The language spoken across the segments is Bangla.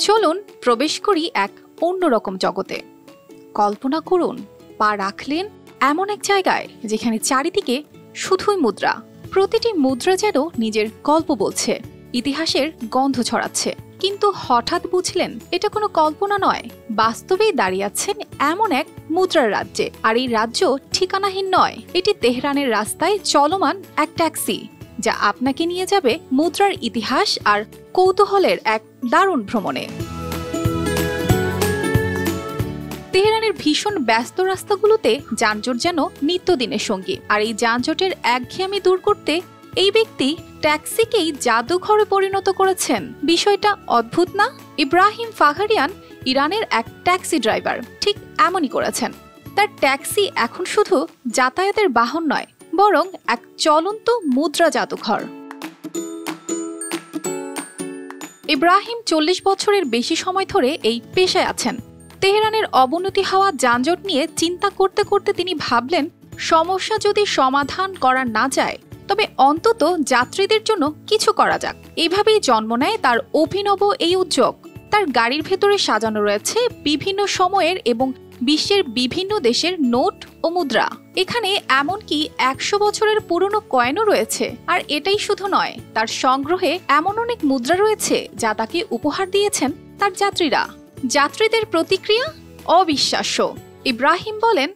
চলুন প্রবেশ করি এক অন্যরকম জগতে। কল্পনা করুন পা রাখলেন এমন এক জায়গায় যেখানে চারিদিকে শুধুই মুদ্রা। প্রতিটি মুদ্রা যেন নিজের গল্প বলছে, ইতিহাসের গন্ধ ছড়াচ্ছে। কিন্তু হঠাৎ বুঝলেন এটা কোনো কল্পনা নয়, বাস্তবেই দাঁড়িয়ে আছেন এমন এক মুদ্রার রাজ্যে। আর এই রাজ্য ঠিকানাহীন নয়, এটি তেহরানের রাস্তায় চলমান এক ট্যাক্সি, যা আপনাকে নিয়ে যাবে মুদ্রার ইতিহাস আর কৌতূহলের এক দারুণ ভ্রমণে। তেহরানের ভীষণ ব্যস্ত রাস্তাগুলোতে যানজট যেন নিত্যদিনের সঙ্গী। আর এই যানজটের একঘেয়েমি দূর করতে এই ব্যক্তি ট্যাক্সিকেই জাদুঘরে পরিণত করেছেন। বিষয়টা অদ্ভুত না? ইব্রাহিম ফাঘারিয়ান ইরানের এক ট্যাক্সি ড্রাইভার ঠিক এমনই করেছেন। তার ট্যাক্সি এখন শুধু যাতায়াতের বাহন নয়, বরং এক চলন্ত মুদ্রা জাদুঘর। ইব্রাহিম 40 বছরের বেশি সময় ধরে এই পেশায় আছেন। তেহরানের অবনতি হওয়া যানজট নিয়ে চিন্তা করতে করতে তিনি ভাবলেন, সমস্যা যদি সমাধান করা না যায় তবে অন্তত যাত্রীদের জন্য কিছু করা যাক। এইভাবেই জন্ম নেয় তার অভিনব এই উদ্যোগ। তার গাড়ির ভেতরে সাজানো রয়েছে বিভিন্ন সময়ের এবং বিশ্বের বিভিন্ন দেশের নোট ও মুদ্রা। এখানে এমনকি 100 বছরের পুরনো কয়েনও রয়েছে। আর এটাই শুধু নয়, তার সংগ্রহে এমন অনেক মুদ্রা রয়েছে যা তাকে উপহার দিয়েছেন তার যাত্রীরা। যাত্রীদের প্রতিক্রিয়া অবিশ্বাস্য। ইব্রাহিম বলেন,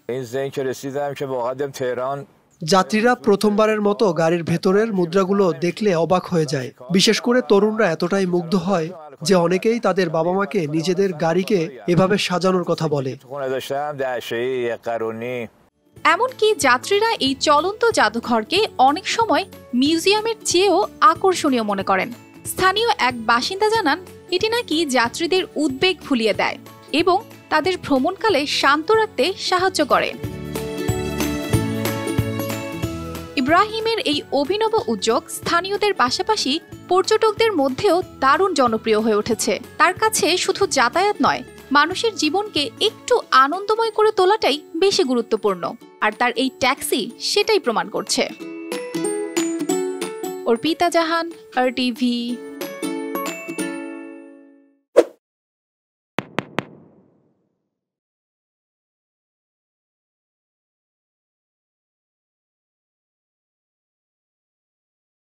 যাত্রীরা প্রথমবারের মতো গাড়ির ভেতরের মুদ্রাগুলো দেখলে অবাক হয়ে যায়। বিশেষ করে তরুণরা এতটাই মুগ্ধ হয় যে অনেকেই তাদের বাবা মাকে নিজেদের গাড়িকে এভাবে সাজানোর কথা বলে। এমনকি যাত্রীরা এই চলন্ত জাদুঘরকে অনেক সময় মিউজিয়ামের চেয়েও আকর্ষণীয় মনে করেন। স্থানীয় এক বাসিন্দা জানান, এটি নাকি যাত্রীদের উদ্বেগ ভুলিয়ে দেয় এবং তাদের ভ্রমণকালে শান্ত রাখতে সাহায্য করে। ইব্রাহিমের এই অভিনব উদ্যোগ স্থানীয়দের পাশাপাশি পর্যটকদের মধ্যেও দারুণ জনপ্রিয় হয়ে উঠেছে। তার কাছে শুধু যাতায়াত নয়, মানুষের জীবনকে একটু আনন্দময় করে তোলাটাই বেশি গুরুত্বপূর্ণ। আর তার এই ট্যাক্সি সেটাই প্রমাণ করছে। অর্পিতা জাহান, RTV।